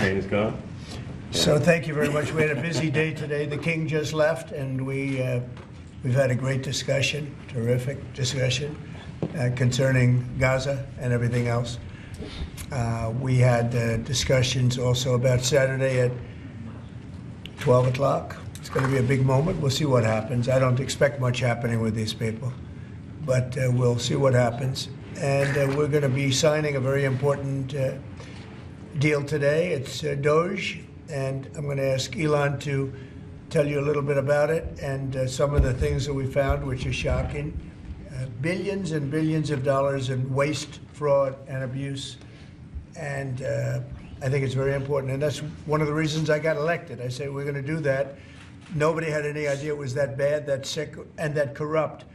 pain is gone. So thank you very much. We had a busy day today. The king just left, and we've had a great discussion, terrific discussion concerning Gaza and everything else. We had discussions also about Saturday at 12 o'clock. It's going to be a big moment. We'll see what happens. I don't expect much happening with these people, but we'll see what happens. And we're going to be signing a very important deal today. It's Doge, and I'm going to ask Elon to tell you a little bit about it and some of the things that we found, which are shocking. Billions and billions of dollars in waste, fraud, and abuse. And I think it's very important. And that's one of the reasons I got elected. I said, we're going to do that. Nobody had any idea it was that bad, that sick, and that corrupt.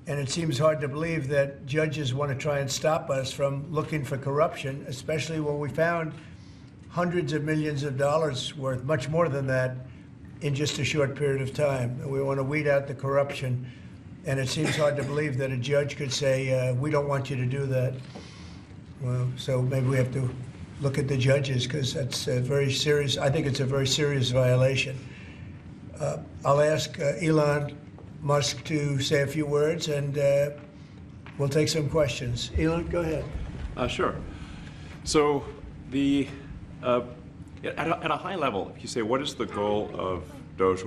And it seems hard to believe that judges want to try and stop us from looking for corruption, especially when we found hundreds of millions of dollars worth, much more than that, in just a short period of time. And we want to weed out the corruption. And it seems hard to believe that a judge could say, we don't want you to do that. Well, so maybe we have to look at the judges, because that's a very serious, I think it's a very serious violation. I'll ask Elon Musk to say a few words, and we'll take some questions. Elon, go ahead. Sure. So at a high level, if you say, what is the goal of Doge,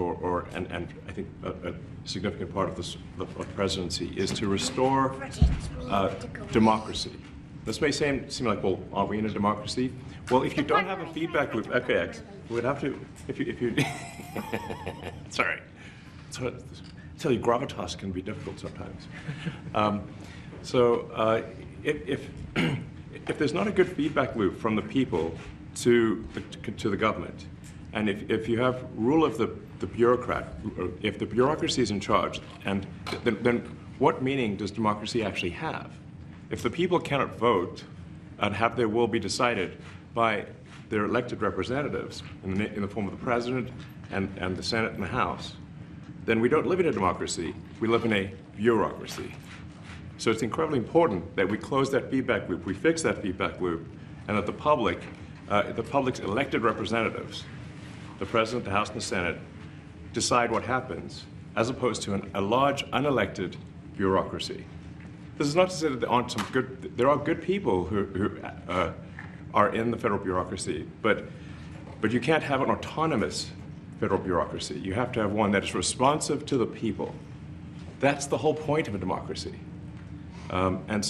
and I think a significant part of the presidency is to restore democracy. This may seem like, well, are we in a democracy? Well, if you don't have a feedback loop, okay, we would have to, if you sorry. So, tell you, gravitas can be difficult sometimes. If there's not a good feedback loop from the people to the government, and if you have rule of the bureaucrat, if the bureaucracy is in charge, and then what meaning does democracy actually have? If the people cannot vote and have their will be decided by their elected representatives in the form of the president and the Senate and the House, then we don't live in a democracy, we live in a bureaucracy. So it's incredibly important that we close that feedback loop, we fix that feedback loop, and that the public's elected representatives, the president, the House, and the Senate, decide what happens, as opposed to a large unelected bureaucracy. This is not to say that there are good people who are in the federal bureaucracy, but you can't have an autonomous federal bureaucracy. You have to have one that is responsive to the people. That's the whole point of a democracy. And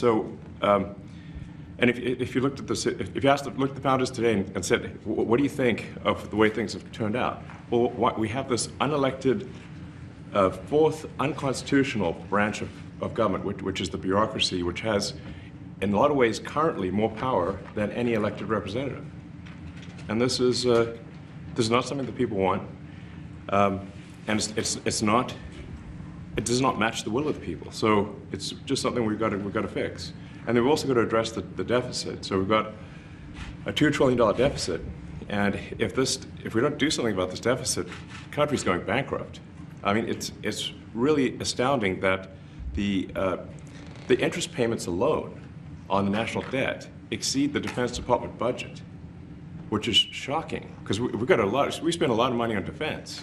if you looked at this, if you looked at the founders today and said, what do you think of the way things have turned out? Well, we have this unelected, fourth unconstitutional branch of government, which is the bureaucracy, which has, in a lot of ways, currently more power than any elected representative. And this is not something that people want, and it does not match the will of the people. So it's just something we've got to fix. And then we've also got to address the deficit. So we've got a $2 trillion deficit, and if we don't do something about this deficit, the country's going bankrupt. I mean, it's really astounding that the interest payments alone on the national debt exceed the Defense Department budget, which is shocking, because we spend a lot of money on defense.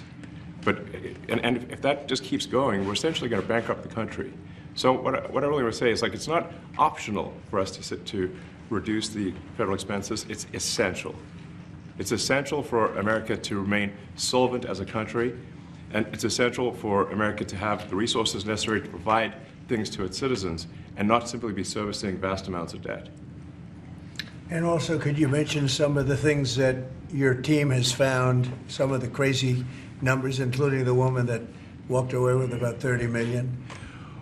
And if that just keeps going, we're essentially going to bankrupt the country. So what I really want to say is, like, it's not optional for us to reduce the federal expenses. It's essential. It's essential for America to remain solvent as a country, and it's essential for America to have the resources necessary to provide things to its citizens and not simply be servicing vast amounts of debt. And also, could you mention some of the things that your team has found, some of the crazy numbers, including the woman that walked away with about 30 million,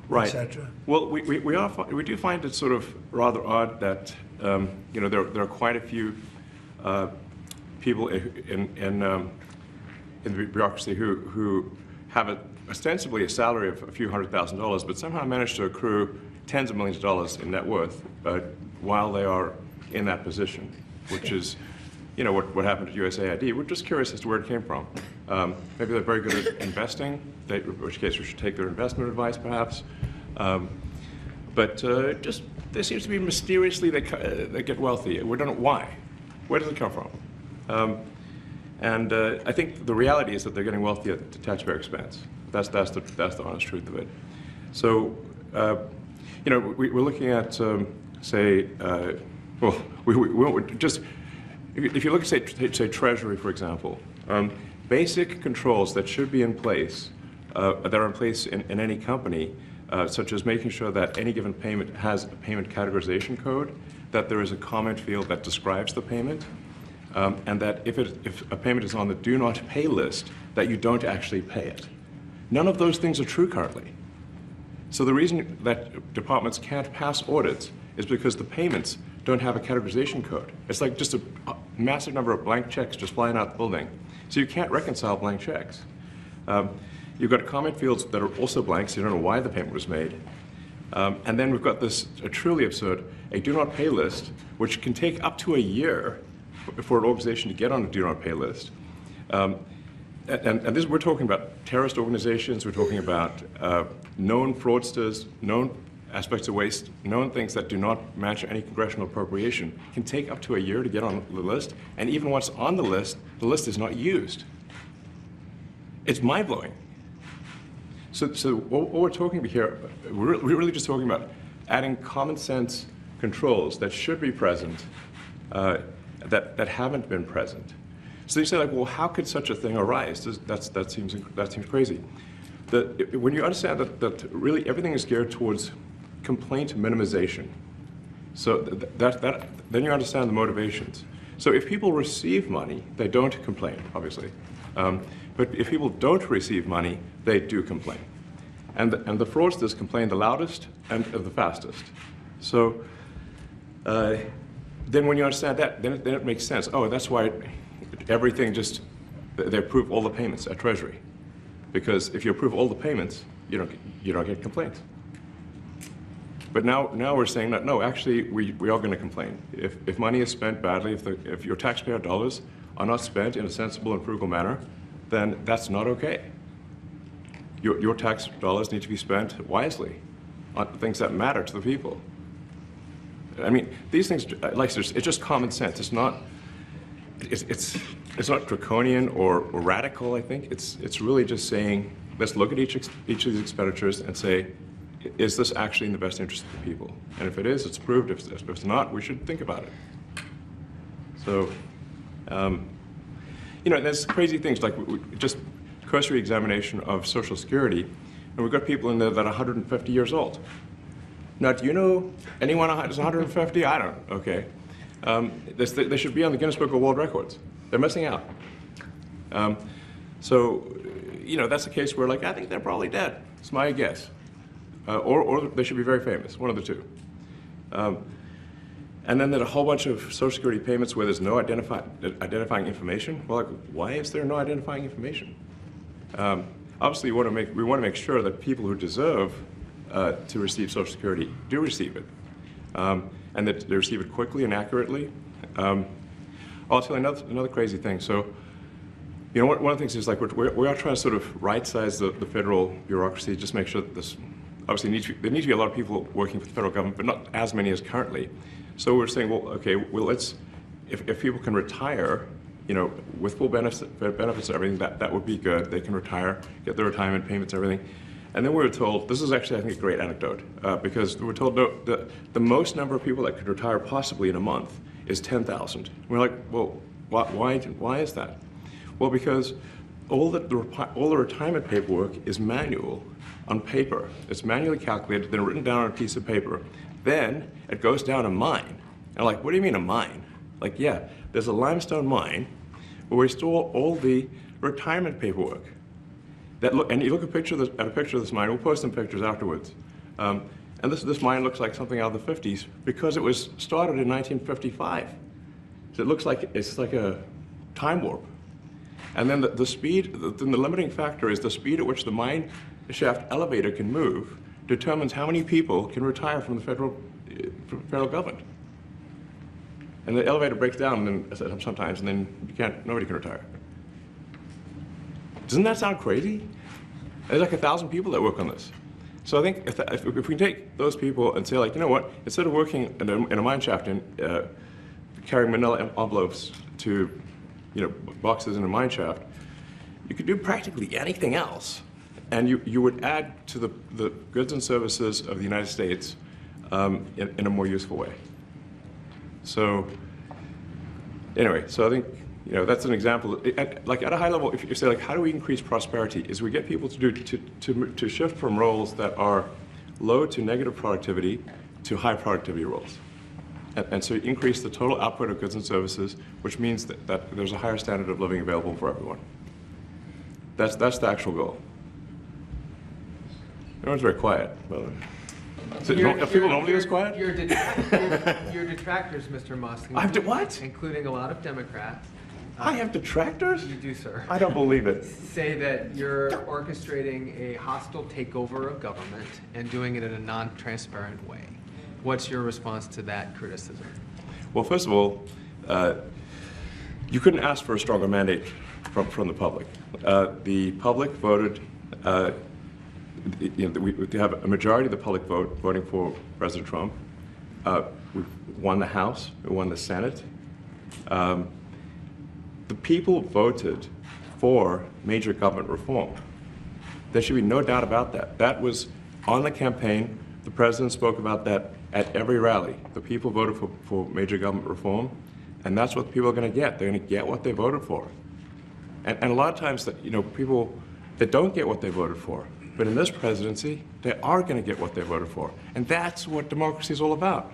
right, etc.? Well, we do find it sort of rather odd that there are quite a few people in the bureaucracy who have ostensibly a salary of a few $100,000, but somehow manage to accrue tens of millions of dollars in net worth while they are in that position, which is, what happened at USAID. We're just curious as to where it came from. Maybe they're very good at investing, in which case we should take their investment advice, perhaps. But there seems to be mysteriously they get wealthy. We don't know why. Where does it come from? I think the reality is that they're getting wealthy at the taxpayer expense. That's the honest truth of it. So, we're looking at, say, just if you look at say Treasury, for example, basic controls that should be in place, that are in place in any company, such as making sure that any given payment has a payment categorization code, that there is a comment field that describes the payment, and that if a payment is on the do not pay list, that you don't actually pay it. None of those things are true currently. So the reason that departments can't pass audits is because the payments don't have a categorization code. It's like just a massive number of blank checks just flying out the building. So you can't reconcile blank checks. You've got comment fields that are also blank, so you don't know why the payment was made. And then we've got this truly absurd, a do not pay list, which can take up to a year for an organization to get on a do not pay list. And this, we're talking about terrorist organizations, we're talking about known fraudsters, known aspects of waste, known things that do not match any congressional appropriation, can take up to a year to get on the list, and even once on the list is not used. It's mind-blowing. So what we're talking about here, we're really just talking about adding common sense controls that should be present, that haven't been present. So you say, like, well, how could such a thing arise? That seems crazy. When you understand that really everything is geared towards complaint minimization, so then you understand the motivations. So if people receive money, they don't complain, obviously. But if people don't receive money, they do complain. And the fraudsters complain the loudest and the fastest. So then when you understand that, then it makes sense. Oh, that's why everything they approve all the payments at Treasury. Because if you approve all the payments, you don't get complaints. But now we're saying that, no, actually, we are going to complain. If money is spent badly, if your taxpayer dollars are not spent in a sensible and frugal manner, then that's not okay. Your tax dollars need to be spent wisely on things that matter to the people. I mean, these things, like, it's just common sense. It's not draconian or radical, I think. It's really just saying, let's look at each of these expenditures and say, is this actually in the best interest of the people? And if it is, it's approved. If it's not, we should think about it. So, there's crazy things like just cursory examination of Social Security, and we've got people in there that are 150 years old. Now, do you know anyone who's 150? I don't. Okay. They should be on the Guinness Book of World Records. They're missing out. So, that's a case where, like, I think they're probably dead. It's my guess. Or they should be very famous, one of the two. And then there's a whole bunch of Social Security payments where there's no identifying information. Well, like, why is there no identifying information? Obviously, we want to make sure that people who deserve to receive Social Security do receive it, and that they receive it quickly and accurately. I'll tell you another crazy thing. So, one of the things is, like, we are trying to sort of right-size the federal bureaucracy, just make sure that this. Obviously, there need to be a lot of people working for the federal government, but not as many as currently. So we're saying, well, okay, if people can retire, with full benefits and everything, that would be good. They can retire, get their retirement payments, everything. And then we were told, this is actually, I think, a great anecdote, because we were told the most number of people that could retire possibly in a month is 10,000. We're like, well, why is that? Well, because all the retirement paperwork is manual on paper. It's manually calculated, then written down on a piece of paper. Then it goes down a mine. And I'm like, what do you mean a mine? Like, yeah, there's a limestone mine where we store all the retirement paperwork. And you look at a picture of this mine. We'll post some pictures afterwards. And this mine looks like something out of the 50s because it was started in 1955. So it looks like it's like a time warp. And then the speed, the limiting factor is the speed at which the mine shaft elevator can move determines how many people can retire from the federal government. And the elevator breaks down sometimes, and then nobody can retire. Doesn't that sound crazy? There's like 1,000 people that work on this. So I think if we can take those people and say, like, you know what, instead of working in a mine shaft and carrying manila envelopes to boxes in a mine shaft, you could do practically anything else. And you would add to the goods and services of the United States in a more useful way. So anyway, so I think that's an example. Like at a high level, if you say like, how do we increase prosperity? Is we get people to shift from roles that are low to negative productivity to high productivity roles, and so you increase the total output of goods and services, which means that there's a higher standard of living available for everyone. That's the actual goal. Everyone's very quiet. So are people normally this quiet? Your detractors, Mr. Musk, what? including a lot of Democrats. I have detractors? You do, sir. I don't believe it. Say that you're orchestrating a hostile takeover of government and doing it in a non-transparent way. What's your response to that criticism? Well, first of all, you couldn't ask for a stronger mandate from the public. The public voted. We have a majority of the public voting for President Trump. We won the House, we won the Senate. The people voted for major government reform. There should be no doubt about that. That was on the campaign. The president spoke about that at every rally. The people voted for major government reform, and that's what the people are going to get. They're going to get what they voted for. And a lot of times, people that don't get what they voted for, but in this presidency, they are going to get what they voted for. And that's what democracy is all about.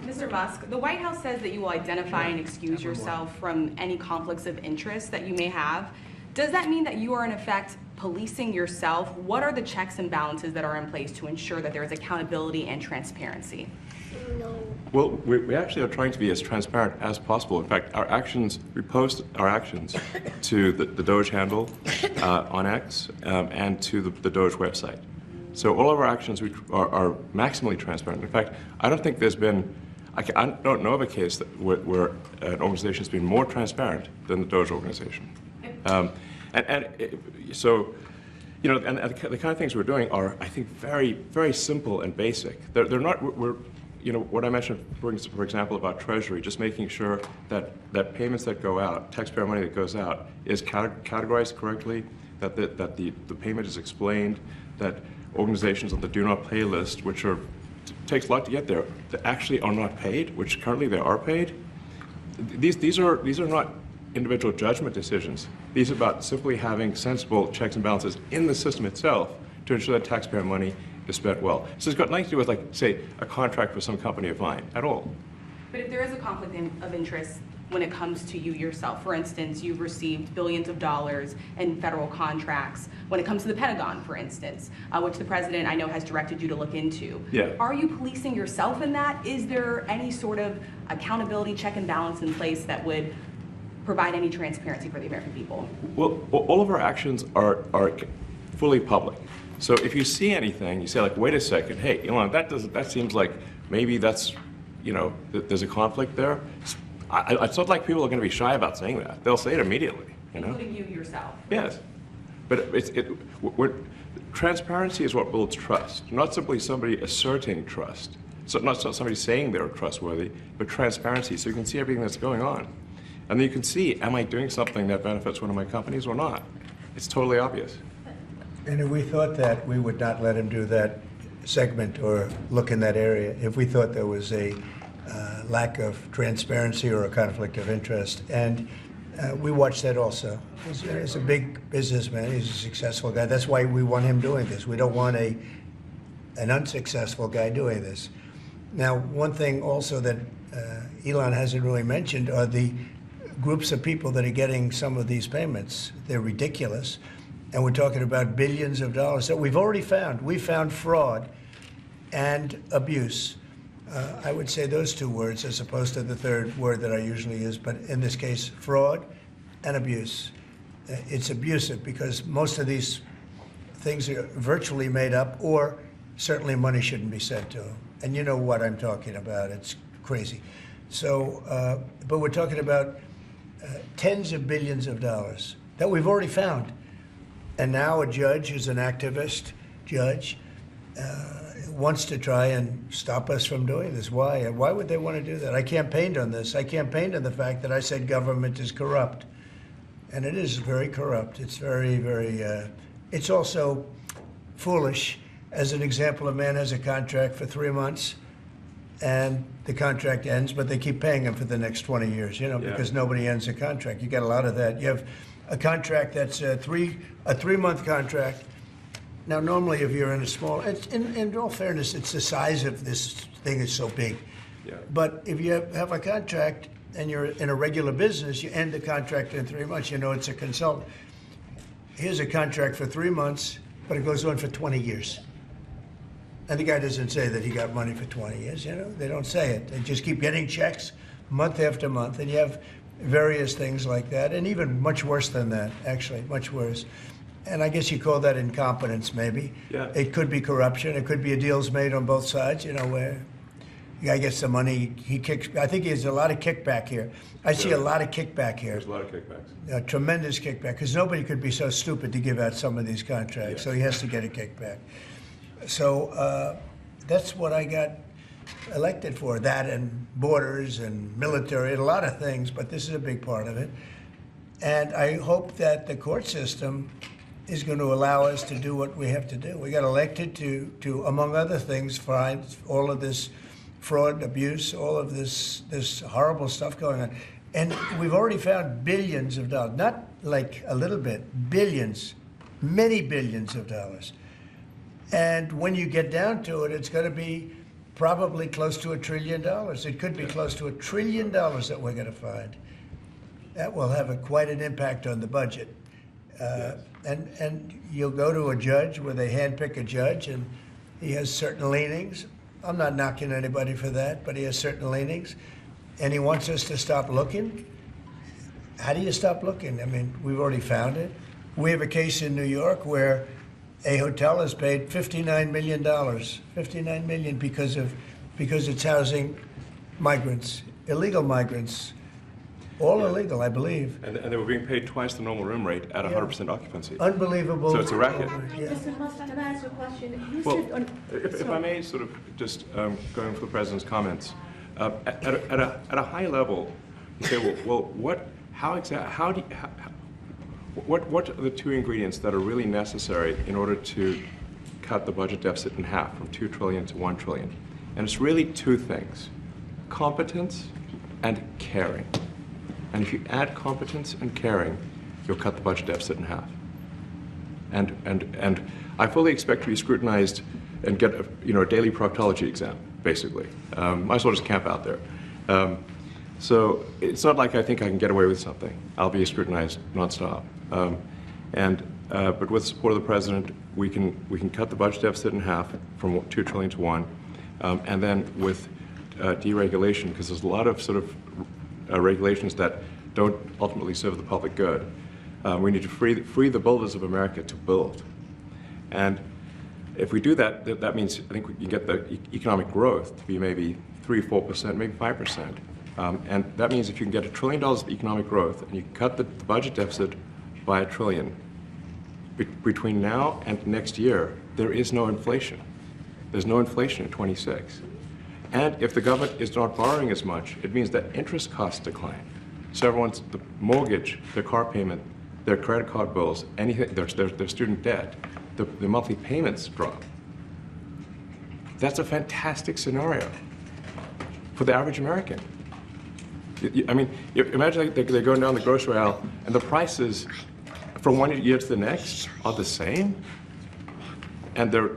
Mr. Musk, the White House says that you will identify and excuse yourself from any conflicts of interest that you may have. Does that mean that you are, in effect, policing yourself? What are the checks and balances that are in place to ensure that there is accountability and transparency? Well, we actually are trying to be as transparent as possible. In fact, we post our actions to the Doge handle on X and to the Doge website. So all of our actions are maximally transparent. In fact, I don't think there's been, I don't know of a case where an organization has been more transparent than the Doge organization. So, and the kind of things we're doing are, I think, very, very simple and basic. They're not, what I mentioned, for example, about Treasury, just making sure that payments that go out, taxpayer money that goes out, is categorized correctly, that the payment is explained, that organizations on the do not pay list, which takes a lot to get there, that actually are not paid, which currently they are paid. These are not individual judgment decisions. These are about simply having sensible checks and balances in the system itself to ensure that taxpayer money is spent well. So it's got nothing to do with, like, say, a contract for some company of mine at all. But if there is a conflict of interest when it comes to you yourself, for instance, you've received billions of dollars in federal contracts when it comes to the Pentagon, for instance, which the president, I know, has directed you to look into. Yeah. Are you policing yourself in that? Is there any sort of accountability check and balance in place that would provide any transparency for the American people? Well, all of our actions are fully public. So if you see anything, you say, like, wait a second, hey, Elon, that seems like maybe that's, there's a conflict there. It's not like people are going to be shy about saying that. They'll say it immediately, Including you yourself. Yes. But transparency is what builds trust, not simply somebody asserting trust. So not somebody saying they're trustworthy, but transparency, so you can see everything that's going on. And then you can see, am I doing something that benefits one of my companies or not? It's totally obvious. And if we thought that, we would not let him do that segment or look in that area if we thought there was a lack of transparency or a conflict of interest. And we watched that also. He's a big businessman. He's a successful guy. That's why we want him doing this. We don't want an unsuccessful guy doing this. Now, one thing also that Elon hasn't really mentioned are the groups of people that are getting some of these payments. They're ridiculous. And we're talking about billions of dollars that we've already found. We found fraud and abuse. I would say those two words as opposed to the third word that I usually use, but in this case, fraud and abuse. It's abusive because most of these things are virtually made up, or certainly money shouldn't be sent to them. And you know what I'm talking about. It's crazy. So, but we're talking about tens of billions of dollars that we've already found. And now a judge who's an activist judge wants to try and stop us from doing this. Why? And why would they want to do that? I campaigned on this. I campaigned on the fact that I said government is corrupt. And it is very corrupt. It's very, very, it's also foolish. As an example, a man has a contract for 3 months and the contract ends, but they keep paying him for the next 20 years, because nobody ends a contract. You get a lot of that. You have a contract that's a 3-month contract. Now, normally, if you're in a small, in all fairness, it's the size of this thing is so big. Yeah. But if you have a contract and you're in a regular business, you end the contract in 3 months. It's a consultant. Here's a contract for 3 months, but it goes on for 20 years. And the guy doesn't say that he got money for 20 years, They don't say it. They just keep getting checks month after month. And you have various things like that, and even much worse than that, actually, much worse. And I guess you call that incompetence, maybe. Yeah. It could be corruption. It could be a deal's made on both sides, where the guy gets the money, he kicks. I think there's a lot of kickback here. I see a lot of kickback here. There's a lot of kickbacks. A tremendous kickback, because nobody could be so stupid to give out some of these contracts, so he has to get a kickback. So that's what I got elected for, that and borders and military and a lot of things, but this is a big part of it. And I hope that the court system is going to allow us to do what we have to do. We got elected to among other things, find all of this fraud, abuse, all of this horrible stuff going on. And we've already found billions of dollars, not like a little bit, billions, many billions of dollars. And when you get down to it, it's going to be probably close to $1 trillion. It could be close to $1 trillion that we're going to find. That will have quite an impact on the budget. And you'll go to a judge where they handpick a judge, and he has certain leanings. I'm not knocking anybody for that, but he has certain leanings. And he wants us to stop looking. How do you stop looking? I mean, we've already found it. We have a case in New York where a hotel has paid $59 million, $59 million because it's housing migrants, illegal migrants, all illegal, I believe. And they were being paid twice the normal room rate at 100% occupancy. Unbelievable. So it's a racket. Yeah. Mr. Musk, can I ask you a question? You Well, said on- if I may sort of just going for the president's comments, at a high level, you say, well, what are the two ingredients that are really necessary in order to cut the budget deficit in half from 2 trillion to 1 trillion? And it's really two things: competence and caring. And if you add competence and caring, you'll cut the budget deficit in half. And I fully expect to be scrutinized and get a daily proctology exam, basically. Might as well just camp out there. So it's not like I think I can get away with something. I'll be scrutinized nonstop. But with the support of the president, we can cut the budget deficit in half from 2 trillion to 1, and then with deregulation, because there's a lot of sort of regulations that don't ultimately serve the public good. We need to free the builders of America to build. And if we do that, that means I think we can get the economic growth to be maybe 3-4%, maybe 5%. And that means if you can get $1 trillion of economic growth and you cut the budget deficit by $1 trillion, between now and next year, there is no inflation. There's no inflation in 26. And if the government is not borrowing as much, it means that interest costs decline. So everyone's, the mortgage, their car payment, their credit card bills, anything, their student debt, the monthly payments drop. That's a fantastic scenario for the average American. I mean, imagine they're going down the grocery aisle and the prices from one year to the next are the same, and their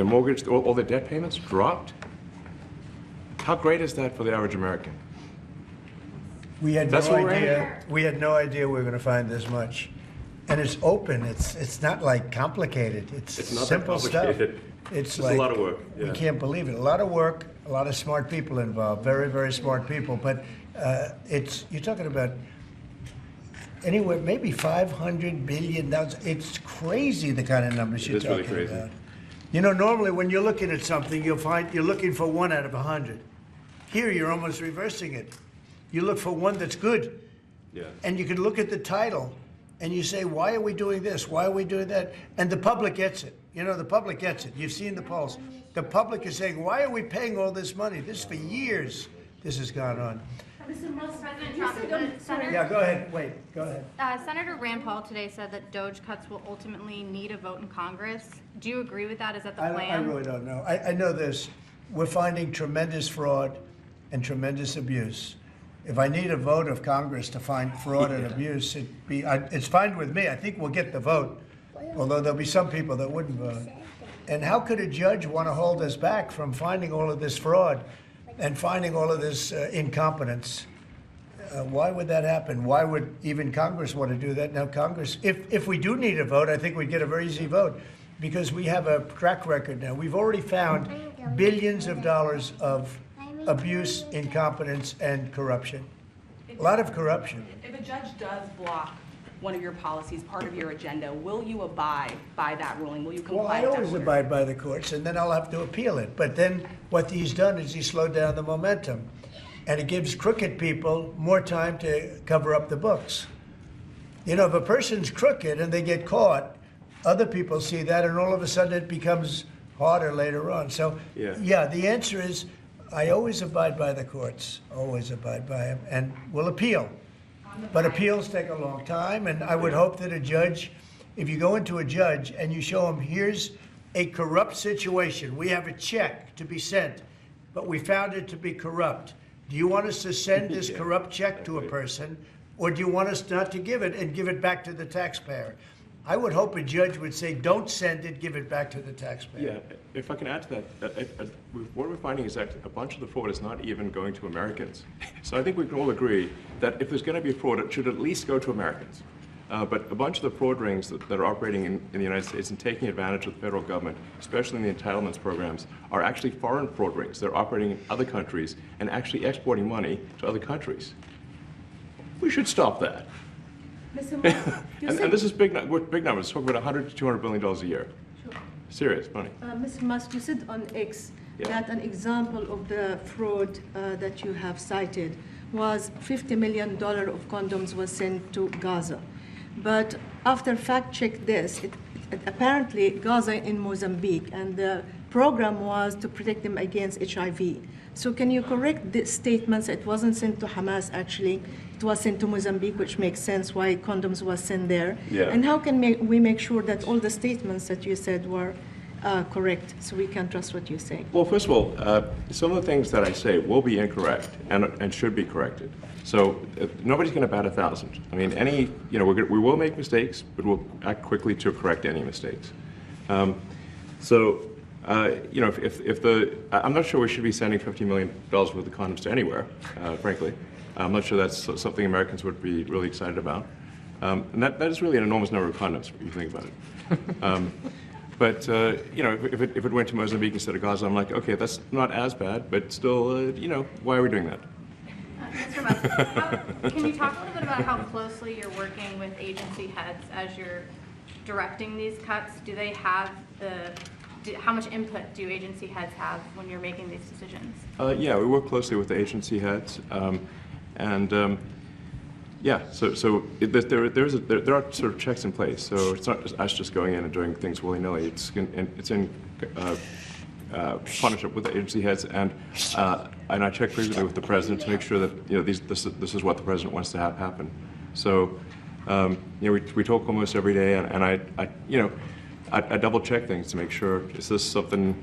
mortgage, all their debt payments dropped. How great is that for the average American? We had That's no what we're idea. We had no idea we were going to find this much, and it's open. It's not like complicated. It's It's not that simple stuff. complicated. It's It's like a lot of work. We Yeah. can't believe it. A lot of work. A lot of smart people involved. Very, very smart people. But you're talking about anywhere maybe $500 billion. It's crazy the kind of numbers you're is really talking crazy. about. Normally when you're looking at something, you'll find you're looking for 1 out of 100. Here you're almost reversing it. You look for one that's good. Yeah. And you can look at the title and you say, why are we doing this? Why are we doing that? And the public gets it. You know, the public gets it. You've seen the polls. The public is saying, why are we paying all this money? This for years, this has gone on. President Trump, Senator, Yeah, go ahead. Wait, go ahead. Senator Rand Paul today said that Doge cuts will ultimately need a vote in Congress. Do you agree with that? Is that the plan? I really don't know. I know this. We're finding tremendous fraud and tremendous abuse. If I need a vote of Congress to find fraud and abuse, it's fine with me. I think we'll get the vote, although there'll be some people that wouldn't vote. And how could a judge want to hold us back from finding all of this fraud and finding all of this incompetence? Why would that happen? Why would even Congress want to do that? Now, Congress, if we do need a vote, I think we'd get a very easy vote because we have a track record now. We've already found billions of dollars of abuse, incompetence, and corruption. A lot of corruption. If a judge does block one of your policies, part of your agenda, will you abide by that ruling? Will you comply Well, I with that always order? abide by the courts, and then I'll have to appeal it. But then what he's done is he slowed down the momentum. And it gives crooked people more time to cover up the books. You know, if a person's crooked and they get caught, other people see that, and all of a sudden it becomes harder later on. So, yeah, the answer is I always abide by the courts, always abide by them, and will appeal. But appeals take a long time, and I would hope that a judge, if you go into a judge and you show him, here's a corrupt situation, we have a check to be sent, but we found it to be corrupt. Do you want us to send this corrupt check to a person, or do you want us not to give it and give it back to the taxpayer? I would hope a judge would say, don't send it, give it back to the taxpayer. Yeah, if I can add to that, what we're finding is that a bunch of the fraud is not even going to Americans. So I think we can all agree that if there's going to be fraud, it should at least go to Americans. But a bunch of the fraud rings that are operating in the United States and taking advantage of the federal government, especially in the entitlements programs, are actually foreign fraud rings. They're operating in other countries and actually exporting money to other countries. We should stop that. Mr. Musk, And this is big numbers. Talk about $100 to $200 billion a year. Sure. Serious money. Mr. Musk, you said on X Yeah. that an example of the fraud that you have cited was $50 million of condoms was sent to Gaza. But after fact-check this, apparently Gaza in Mozambique, and the program was to protect them against HIV. So can you correct the statements? It wasn't sent to Hamas, actually. It was sent to Mozambique, which makes sense why condoms was sent there. Yeah. And how can we make sure that all the statements that you said were correct, so we can trust what you say? Well, first of all, some of the things that I say will be incorrect and should be corrected. So nobody's going to bat 1,000. I mean, we will make mistakes, but we'll act quickly to correct any mistakes. I'm not sure we should be sending $50 million worth of condoms to anywhere, frankly. I'm not sure that's something Americans would be really excited about. And that is really an enormous number of condoms, if you think about it. If it went to Mozambique instead of Gaza, I'm like, okay, that's not as bad, but still, why are we doing that? Mr. Musk, can you talk a little bit about how closely you're working with agency heads as you're directing these cuts? Do they have how much input do agency heads have when you're making these decisions? Yeah, we work closely with the agency heads, there are sort of checks in place. So it's not just us just going in and doing things willy-nilly. It's in partnership with the agency heads, and I check frequently with the president to make sure that this is what the president wants to have happen. So we talk almost every day, and I double check things to make sure, is this something,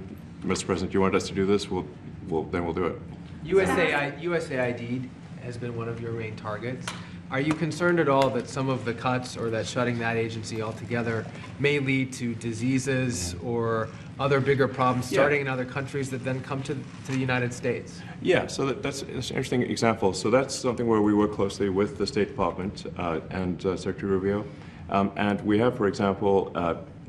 Mr. President, you want us to do this? Then we'll do it. USAID has been one of your main targets. Are you concerned at all that some of the cuts or that shutting that agency altogether may lead to diseases or other bigger problems starting in other countries that then come to the United States? Yeah, so that's an interesting example. So that's something where we work closely with the State Department and Secretary Rubio. And we have, for example,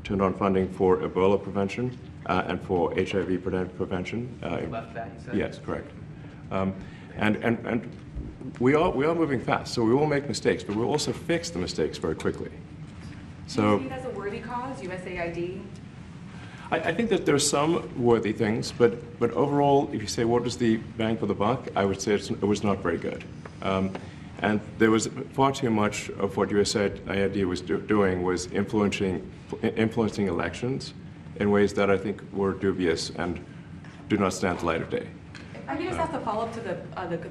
turned on funding for Ebola prevention and for HIV prevention. You left that, you said? Yes, correct. And we are moving fast, so we will make mistakes, but we'll also fix the mistakes very quickly. So, Do you see it as a worthy cause, USAID? I think that there are some worthy things, but overall, if you say what is the bang for the buck, I would say it was not very good. And there was far too much of what USAID was doing was influencing elections in ways that I think were dubious and do not stand the light of day. I can just ask a follow-up to the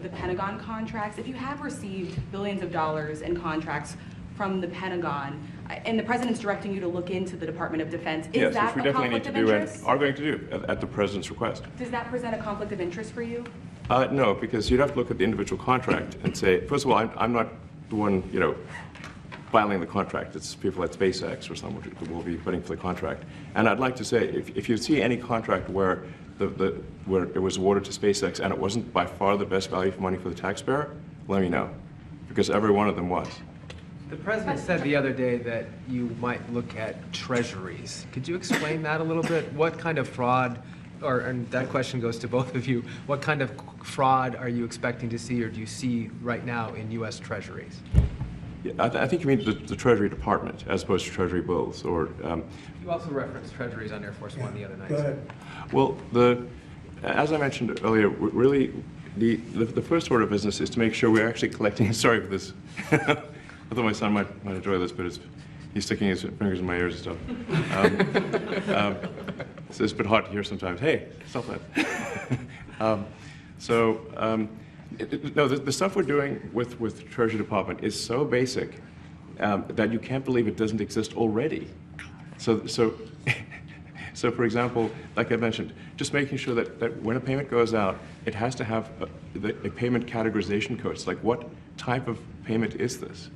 Pentagon contracts. If you have received billions of dollars in contracts from the Pentagon, and the president's directing you to look into the Department of Defense, is Yes, that which we a definitely need conflict to of do and interest? are going to do at the president's request. Does that present a conflict of interest for you? No, because you'd have to look at the individual contract and say, first of all, I'm not the one, filing the contract. It's people at SpaceX or someone who will be putting for the contract. And I'd like to say, if you see any contract where where it was awarded to SpaceX and it wasn't by far the best value for money for the taxpayer, let me know, because every one of them was. The president said the other day that you might look at treasuries. Could you explain that a little bit? What kind of fraud, and that question goes to both of you, what kind of fraud are you expecting to see or do you see right now in U.S. treasuries? Yeah, I think you mean the Treasury Department as opposed to Treasury bills, or. You also referenced treasuries on Air Force One the other night. Go ahead. Well, as I mentioned earlier, really the first order of business is to make sure we're actually collecting. Sorry for this. I thought my son might enjoy this, but he's sticking his fingers in my ears and stuff. So it's a bit hard to hear sometimes. Hey, stop that. No, the stuff we're doing with Treasury Department is so basic that you can't believe it doesn't exist already. So for example, like I mentioned, just making sure that when a payment goes out, it has to have a payment categorization code. It's like, what type of payment is this?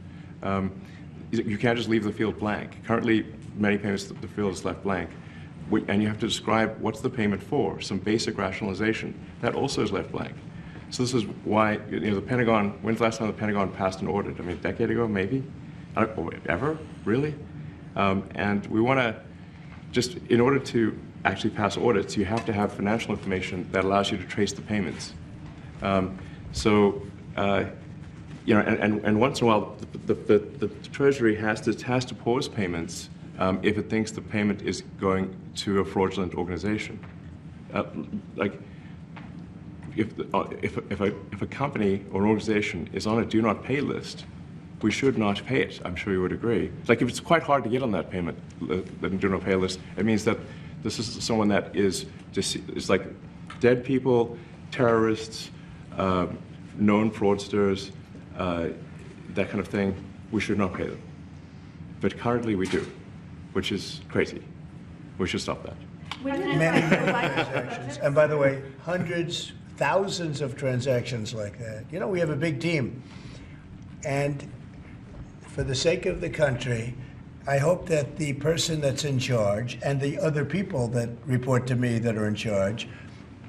You can't just leave the field blank. Currently, many payments, the field is left blank. And you have to describe what's the payment for, some basic rationalization. That also is left blank. So this is why, the Pentagon, when's the last time the Pentagon passed an audit? I mean, a decade ago, maybe? Ever? Really? And we want to, just in order to actually pass audits, you have to have financial information that allows you to trace the payments. And once in a while, the Treasury has to pause payments if it thinks the payment is going to a fraudulent organization. If a company or an organization is on a do not pay list, we should not pay it. I'm sure you would agree. Like, if it's quite hard to get on that payment, the do not pay list, it means that this is someone that is like dead people, terrorists, known fraudsters, that kind of thing. We should not pay them. But currently we do, which is crazy. We should stop that. Many transactions. And by the way, hundreds, thousands of transactions like that. We have a big team. And for the sake of the country, I hope that the person that's in charge and the other people that report to me that are in charge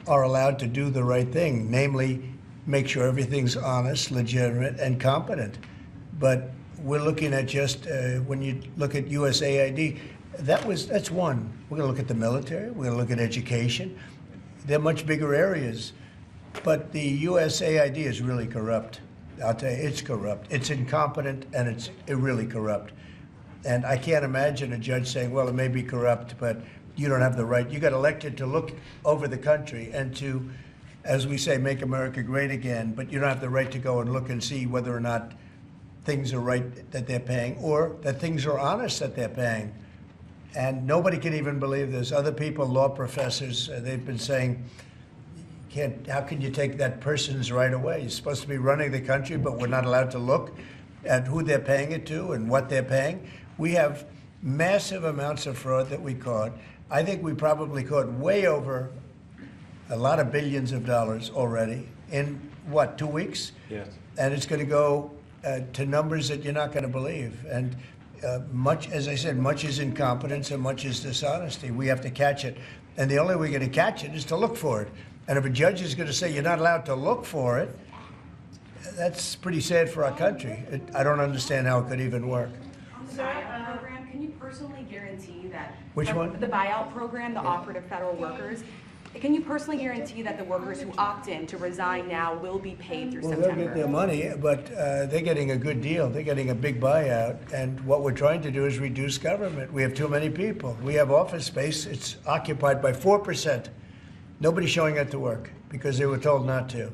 are allowed to do the right thing, namely make sure everything's honest, legitimate, and competent. But we're looking at just, when you look at USAID, that's one. We're going to look at the military. We're going to look at education. They're much bigger areas. But the USAID is really corrupt. I'll tell you, it's corrupt. It's incompetent, and it's really corrupt. And I can't imagine a judge saying, well, it may be corrupt, but you don't have the right. You got elected to look over the country and to, as we say, make America great again, but you don't have the right to go and look and see whether or not things are right that they're paying or that things are honest that they're paying. And nobody can even believe this. Other people, law professors, they've been saying, how can you take that person's right away? You're supposed to be running the country, but we're not allowed to look at who they're paying it to and what they're paying. We have massive amounts of fraud that we caught. I think we probably caught way over a lot of billions of dollars already in, 2 weeks? Yes. And it's going to go to numbers that you're not going to believe. And much, as I said, much is incompetence and much is dishonesty. We have to catch it. And the only way we're going to catch it is to look for it. And if a judge is going to say you're not allowed to look for it, that's pretty sad for our country. I don't understand how it could even work. On the buyout program, can you personally guarantee that? Which one? The buyout program, the operative federal workers. Can you personally guarantee that the workers who opt in to resign now will be paid through September? Well, they'll get their money, but they're getting a good deal. They're getting a big buyout. And what we're trying to do is reduce government. We have too many people. We have office space. It's occupied by 4%. Nobody's showing up to work because they were told not to.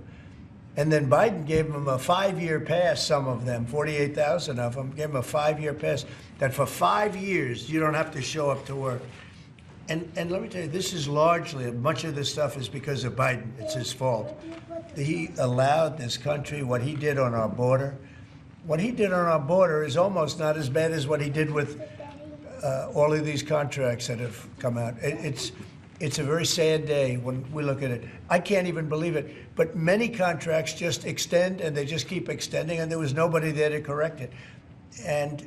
And then Biden gave them a 5-year pass, some of them, 48,000 of them, gave them a 5-year pass, that for 5 years, you don't have to show up to work. And let me tell you, this is largely, much of this stuff is because of Biden. It's his fault. He allowed this country, what he did on our border. What he did on our border is almost not as bad as what he did with all of these contracts that have come out. It's a very sad day when we look at it. I can't even believe it. But many contracts just extend, and they just keep extending, and there was nobody there to correct it. And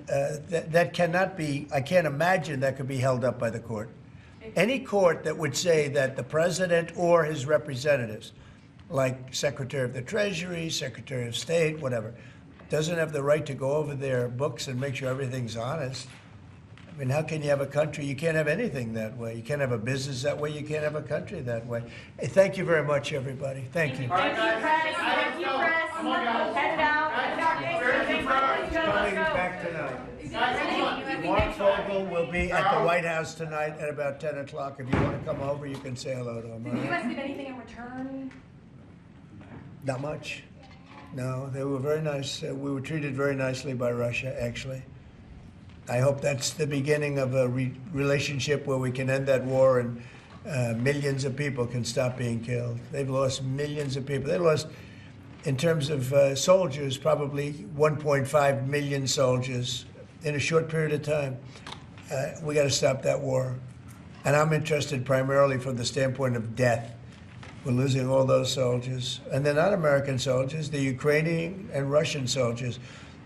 that cannot be, I can't imagine that could be held up by the court. Any court that would say that the president or his representatives, like Secretary of the Treasury, Secretary of State, whatever, doesn't have the right to go over their books and make sure everything's honest. I mean, how can you have a country? You can't have anything that way. You can't have a business that way. You can't have a country that way. Hey, thank you very much, everybody. Thank you. Thank you, press. Thank you, press. Head out. Coming back tonight. Mark Fogel will be at the White House tonight at about 10 o'clock. If you want to come over, you can say hello to him. Did you guys give anything in return? Not much. No, they were very nice. We were treated very nicely by Russia, actually. I hope that's the beginning of a relationship where we can end that war and millions of people can stop being killed. They've lost millions of people. They lost, in terms of soldiers, probably 1.5 million soldiers in a short period of time. We got to stop that war. And I'm interested primarily from the standpoint of death. We're losing all those soldiers. And they're not American soldiers, they're Ukrainian and Russian soldiers.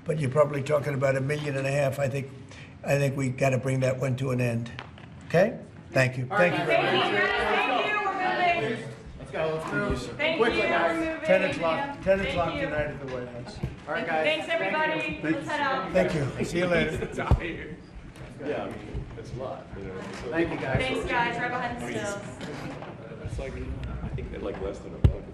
But you're probably talking about 1.5 million. I think we got to bring that one to an end. Okay? Thank you. Thank you very much. Thank you. We're moving. Let's go. Let's move. Thank you. We're moving. 10 o'clock Thank you. tonight at the White House. All right, guys. Thanks, everybody. Let's head out. Thank you. See you later. Yeah, I mean, it's a lot, you know. So Thank you, guys. Thanks, guys. Right behind the stills. it's like, I think they're like less than a month.